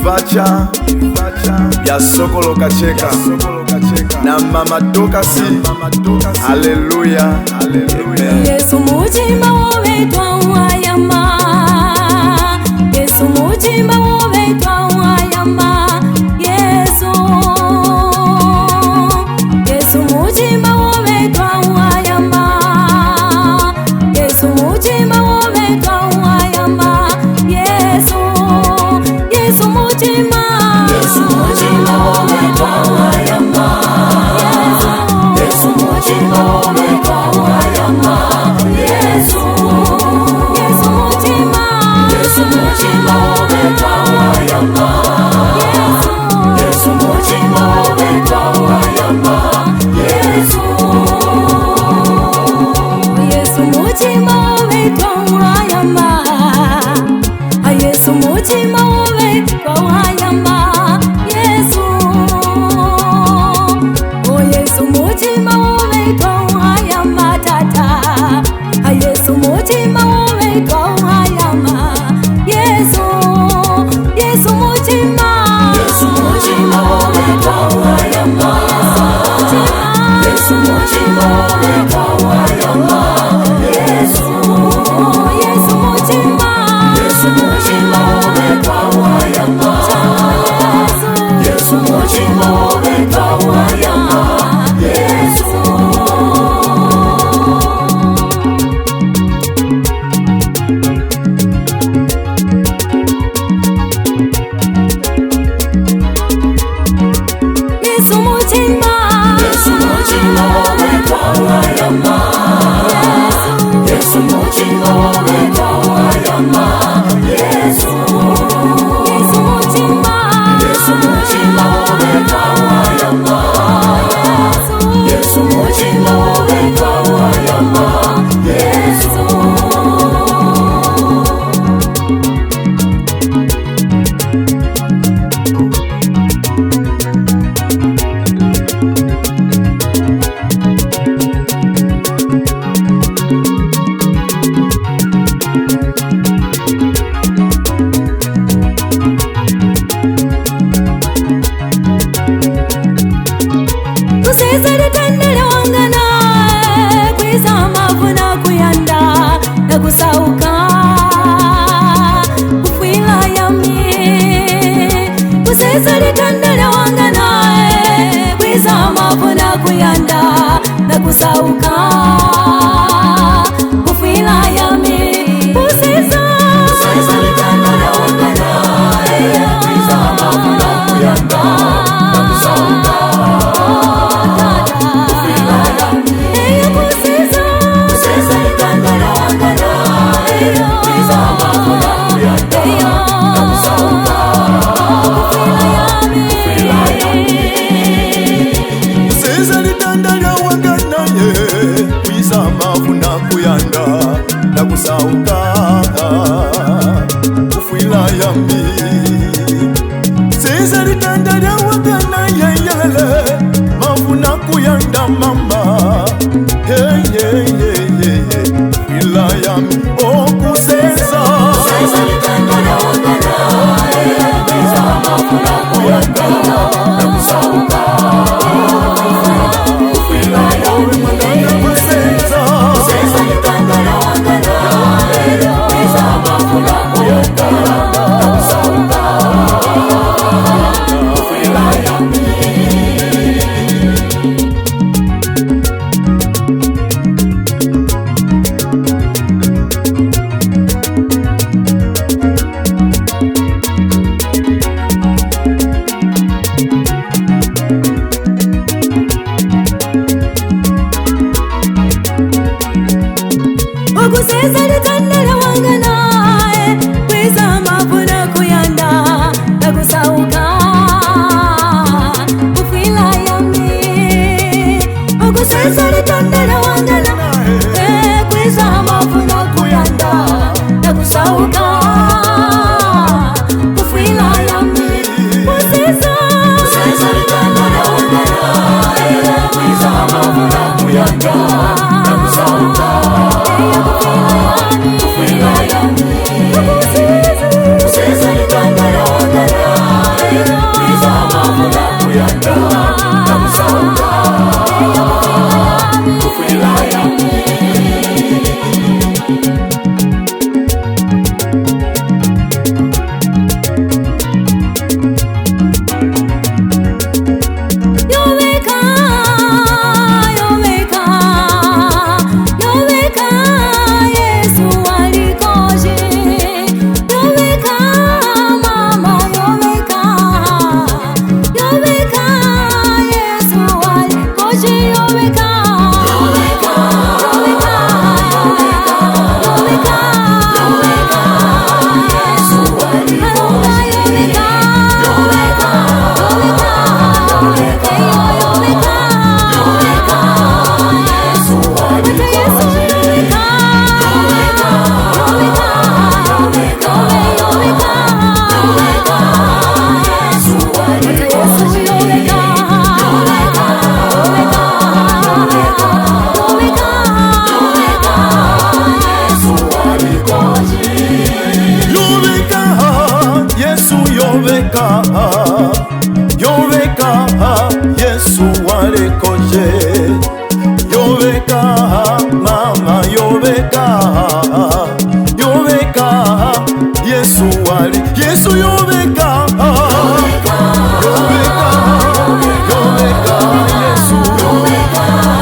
Ivacha ya Sokolo Kacheka na Mama Dokasi. Haleluya, amen. Yesu mutima wowe twawayama, Yesu mutima wowe twawayama, Yesu mutima wowe twawayama, Yesu mutima wowe twawayama, Yesu mutima, Yesu mutima wowe twawayama, Yesu mutima wowe twawayama, Yesu mutima, Yesu mutima wowe twawayama, Yesu mutima wowe twawayama, Yesu mutima wowe twawayama, Yesu mutima wowe twawayama, Yesu mutima wowe twawayama tata, Yesu mutima wowe twawayama, Yesu mutima, Yesu mutima wowe twawayama, Yesu mutima wowe twawayama, Yesu mutima, Yesu mutima wowe twawayama, Yesu mutima wowe twawayama, Yesu. Yesu mutima, Yesu mutima wowe twawayama, Yesu mutima wowe twawayama, Yesu mutima, Yesu mutima wowe twawayama, Yesu mutima wowe twawayama, Yesu. Kusizali tendele wangana kwiza mavuna kuyanda na kusauka kufila yami. Kusizali tendele wangana kwiza mavuna kuyanda na kusauka kufila yami. Kusizali tendele wangana kwiza mavuna kuyanda na kusauka kusauka kufila yami. Sisa litandale wagana yeyele mafuna kuyanda mama. Hey hey hey hey kufila yami okusesa. Sisa litandale wagana yeyele mafuna kuyanda na kusauka kufila yami magana kusesa. Sisa litandale wagana yeyele mafuna kuyanda na kusauka kufila yami. Okusesa litandale wangana kwiza mafuna kuyanda na kusauka kufila yami. Okusesa litandale wangana kwiza mafuna kuyanda na kusauka kufila yami. Okusesa litandale wangana kwiza mafuna kuyanda na kusauka kufila yami. yoveka Yesu walekoje, yoveka mama, yoveka Yesu wali, Yesu yoveka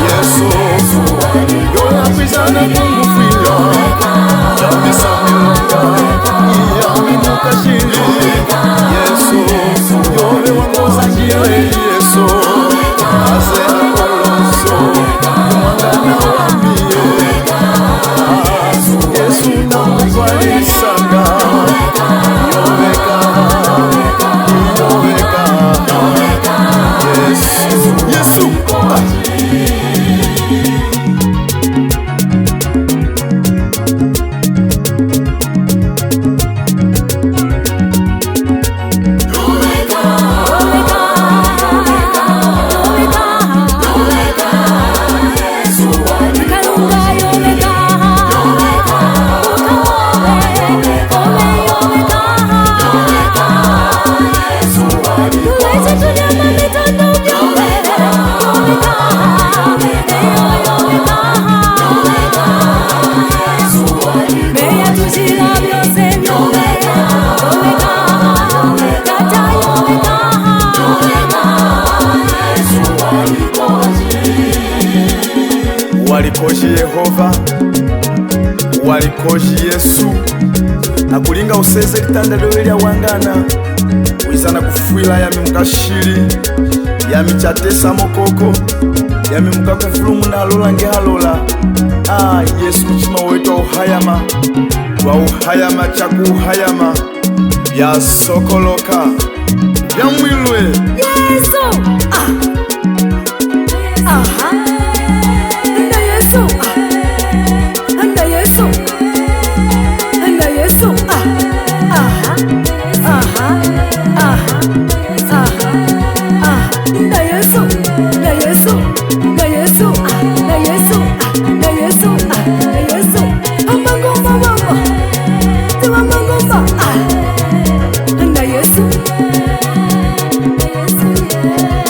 Yesu, Yesu yoyakwizana kungufira yamisamilanga yaminukashiri Yesu yove wangozangiwe Yesu aze akolonso mwangana wamiye Yesu namuzwalisanga yoveka Yesu walikoshi Yehova, walikoshi Yesu akulinga useze litandalo lya wangana wizana kufwila yami mukashili yami chatesa mokoko yami mukakufulumu nalola ngehalola. Yesu mchima wetu uhayama wa uhayama chaku uhayama byasokoloka byamwilwe Yesu. Aha.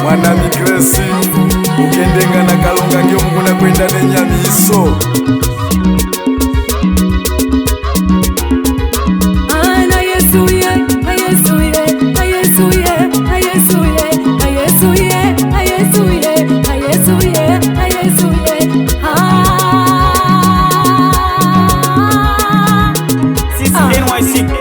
Mwana migresi ukendenga na kalonga ngyo mkuna kwenda nenyamiso NYC